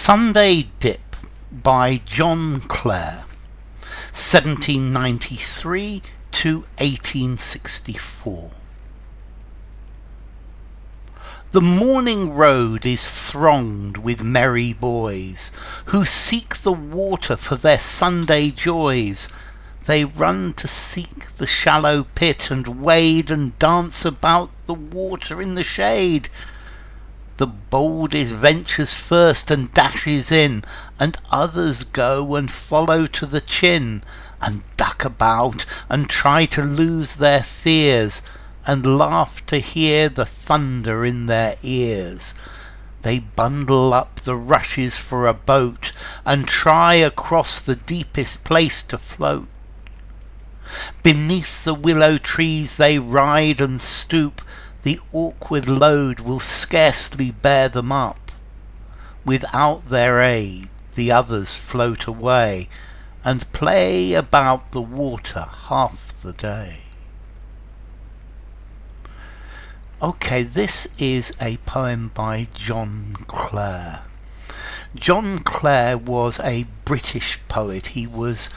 Sunday Dip by John Clare, 1793 to 1864. The morning road is thronged with merry boys, who seek the water for their Sunday joys. They run to seek the shallow pit, and wade and dance about the water in the shade. The boldest ventures first and dashes in, and others go and follow to the chin, and duck about and try to lose their fears, and laugh to hear the thunder in their ears. They bundle up the rushes for a boat, and try across the deepest place to float. Beneath the willow trees they ride and stoop. The awkward load will scarcely bear them up. Without their aid the others float away, and play about the water half the day. Okay, this is a poem by John Clare. John Clare was a British poet. He was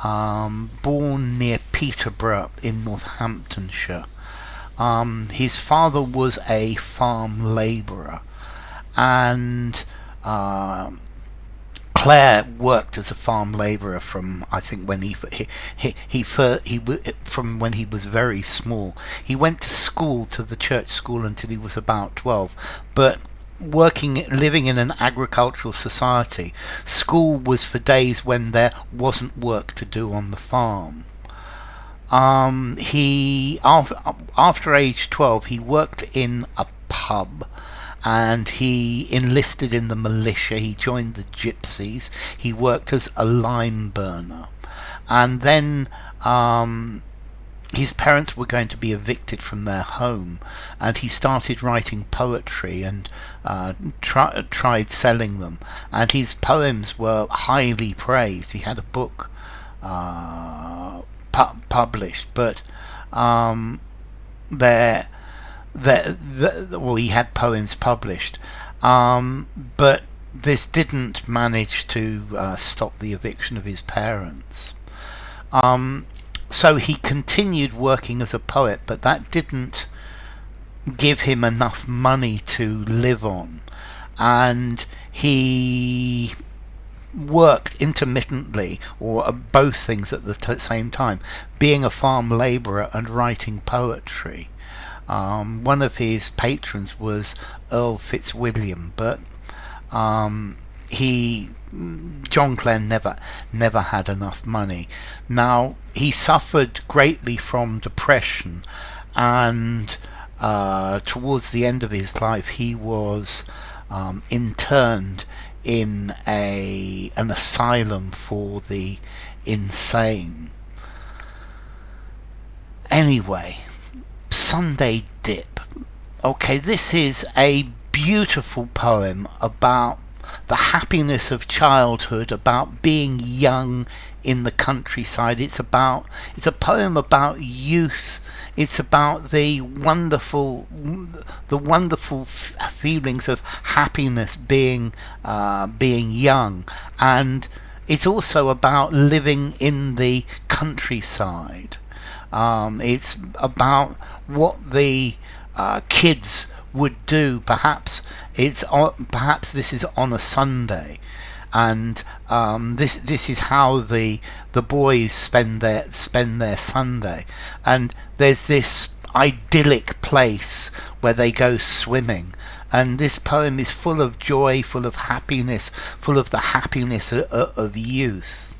born near Peterborough in Northamptonshire. His father was a farm labourer, and Clare worked as a farm labourer from, I think, when from when he was very small. He went to school, to the church school, until he was about 12, but living in an agricultural society, school was for days when there wasn't work to do on the farm. He after age 12 he worked in a pub, and he enlisted in the militia. He joined the gypsies. He worked as a lime burner, and then his parents were going to be evicted from their home, and he started writing poetry and tried selling them, and his poems were highly praised. He had a book published, but he had poems published, but this didn't manage to stop the eviction of his parents. So he continued working as a poet, but that didn't give him enough money to live on, and he worked intermittently, or both things at the same time, being a farm labourer and writing poetry. One of his patrons was Earl Fitzwilliam, but John Clare never had enough money. Now, he suffered greatly from depression, and towards the end of his life he was interned in an asylum for the insane. Anyway, Sunday Dip. Okay, this is a beautiful poem about the happiness of childhood, about being young in the countryside. It's a poem about youth. It's about the wonderful feelings of happiness being young, and it's also about living in the countryside. It's about what the kids would do. Perhaps this is on a Sunday, and this is how the boys spend their Sunday. And there's this idyllic place where they go swimming, and this poem is full of joy, full of happiness, full of the happiness of youth.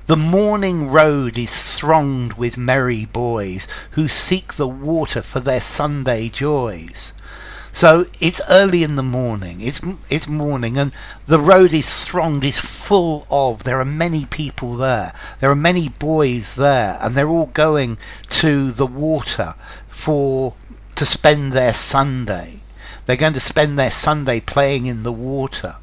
The morning road is thronged with merry boys, who seek the water for their Sunday joys. So it's early in the morning, it's morning, and the road is thronged, is full of, there are many people there, there are many boys there, and they're all going to the water to spend their Sunday. They're going to spend their Sunday playing in the water.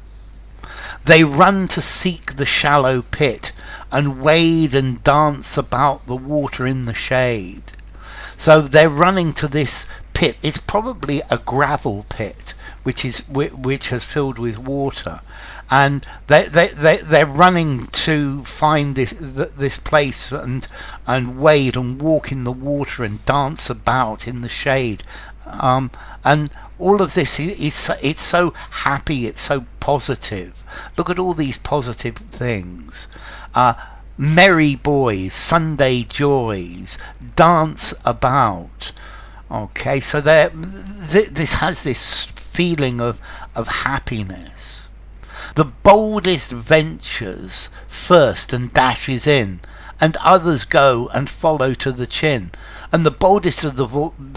They run to seek the shallow pit, and wade and dance about the water in the shade. So they're running to this pit. It's probably a gravel pit which has filled with water, and they're running to find this place and wade and walk in the water and dance about in the shade, and all of this is it's so happy, it's so positive. Look at all these positive things. Merry boys, Sunday joys, dance about. Okay, so this has this feeling of happiness. The boldest ventures first and dashes in, and others go and follow to the chin. And the boldest of the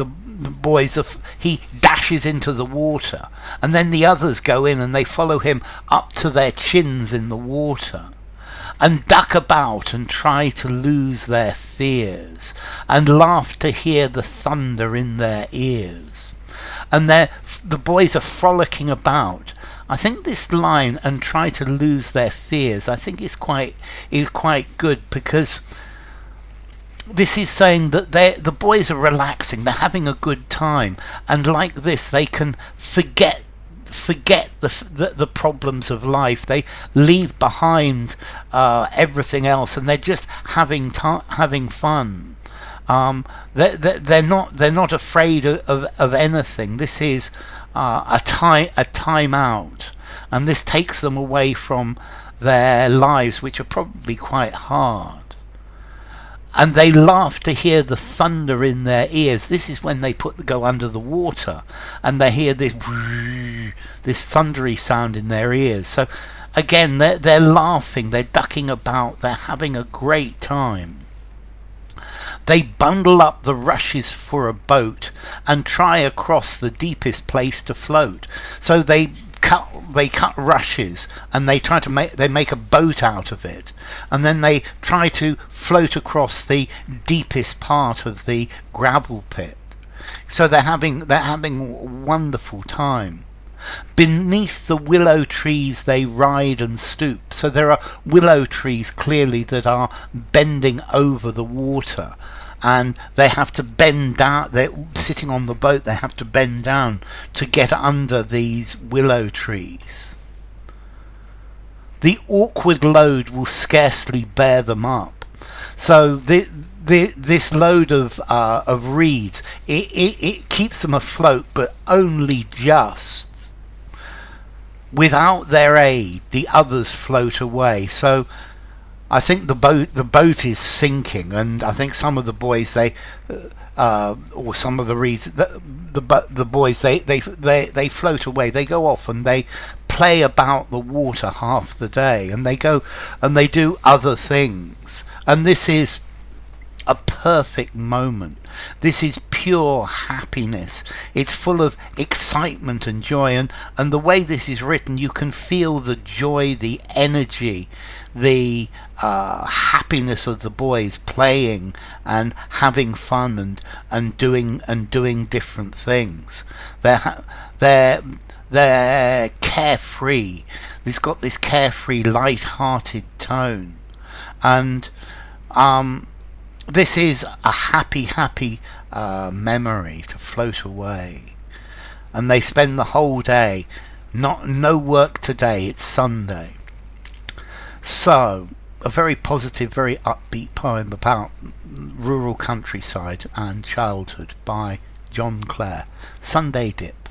boys, he dashes into the water, and then the others go in and they follow him up to their chins in the water, and duck about and try to lose their fears, and laugh to hear the thunder in their ears. And the boys are frolicking about. I think this line, and try to lose their fears, I think is quite good, because this is saying that the boys are relaxing, they're having a good time, and like this they can forget the problems of life. They leave behind everything else, and they're just having fun. They're not afraid of anything. This is a time out, and this takes them away from their lives, which are probably quite hard. And they laugh to hear the thunder in their ears. This is when they go under the water, and they hear this thundery sound in their ears. So again, they're laughing, they're ducking about, they're having a great time. They bundle up the rushes for a boat and try across the deepest place to float. So they cut rushes and they make a boat out of it, and then they try to float across the deepest part of the gravel pit. So they're having a wonderful time. Beneath the willow trees they ride and stoop. So there are willow trees clearly that are bending over the water, and they have to bend down. They're sitting on the boat, they have to bend down to get under these willow trees. The awkward load will scarcely bear them up. So this load of reeds, it keeps them afloat, but only just. Without their aid, the others float away. So I think the boat is sinking, and I think some of the boys or some of the reeds, the boys they float away. They go off and they play about the water half the day, and they go and they do other things. And this is a perfect moment. This is pure happiness. It's full of excitement and joy, and the way this is written, you can feel the joy, the energy, the happiness of the boys playing and having fun and doing different things. They're carefree. It's got this carefree, light-hearted tone, and this is a happy memory to float away. And they spend the whole day, no work today, it's Sunday. So, a very positive, very upbeat poem about rural countryside and childhood by John Clare. Sunday Dip.